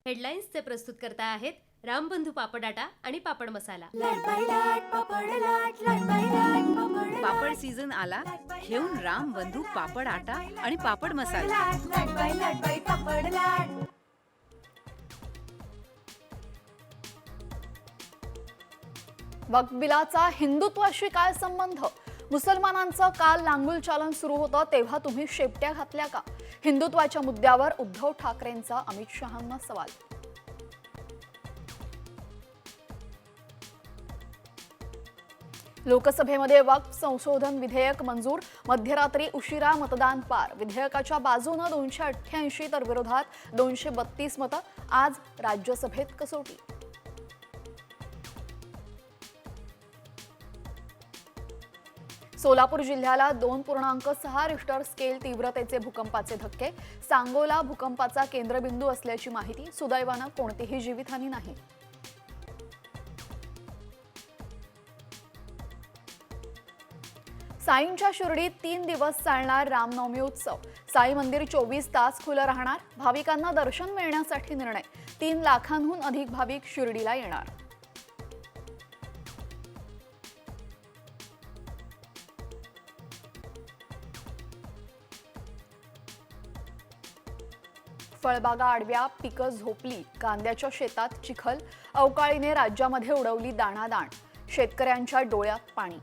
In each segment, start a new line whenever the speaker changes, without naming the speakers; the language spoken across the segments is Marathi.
हेडलाईन्सचे प्रस्तुतकर्ता आहेत रामबंधू पापडाटा आणि पापड मसाला।
पापड सीझन आला, घेऊन रामबंधू पापड आटा आणि पापड मसाला।
वक्फ बिलाचा हिंदुत्वाशी काय संबंध? मुसलमानांचं काल लांगुल चालन सुरू होतं तेव्हा तुम्ही शेपट्या घातल्या का? हिंदुत्वाच्या मुद्द्यावर उद्धव ठाकरेंचा अमित शहांना सवाल। लोकसभेमध्ये वक्फ संशोधन विधेयक मंजूर, मध्यरात्री उशिरा मतदान पार। विधेयकाच्या बाजूने 288 तर विरोधात 232 मतं। आज राज्यसभेत कसोटी। सोलापूर जिल्ह्याला 2.6 रिश्टर स्केल तीव्रतेचे भूकंपाचे धक्के। सांगोला भूकंपाचा केंद्रबिंदू असल्याची माहिती। सुदैवाने कोणतीही जीवितहानी नाही। साईंच्या शिर्डीत 3 दिवस चालणार रामनवमी उत्सव। साई मंदिर 24 तास खुलं राहणार। भाविकांना दर्शन मिळण्यासाठी निर्णय। 3 लाखांहून अधिक भाविक शिर्डीला येणार। फळबागा आडव्या, पिकं झोपली, कांद्याच्या शेतात चिखल। अवकाळीने राज्यामध्ये उडवली दाणादाण। शेतकऱ्यांच्या डोळ्यात पाणी।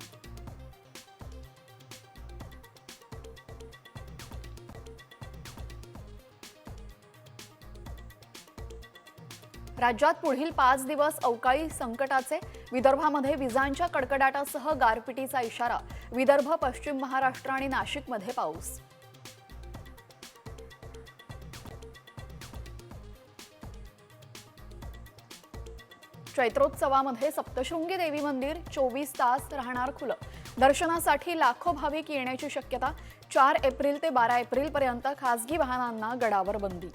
राज्यात पुढील 5 दिवस अवकाळी संकटाचे। विदर्भामध्ये विजांच्या कडकडाटासह गारपिटीचा इशारा। विदर्भ, पश्चिम महाराष्ट्र आणि नाशिकमध्ये पाऊस। चैत्रोत्सवामध्ये सप्तशृंगी देवी मंदिर 24 तास राहणार खुलं। दर्शनासाठी लाखो भाविक येण्याची शक्यता। 4 एप्रिल ते 12 एप्रिल पर्यंत खासगी वाहनांना गडावर बंदी।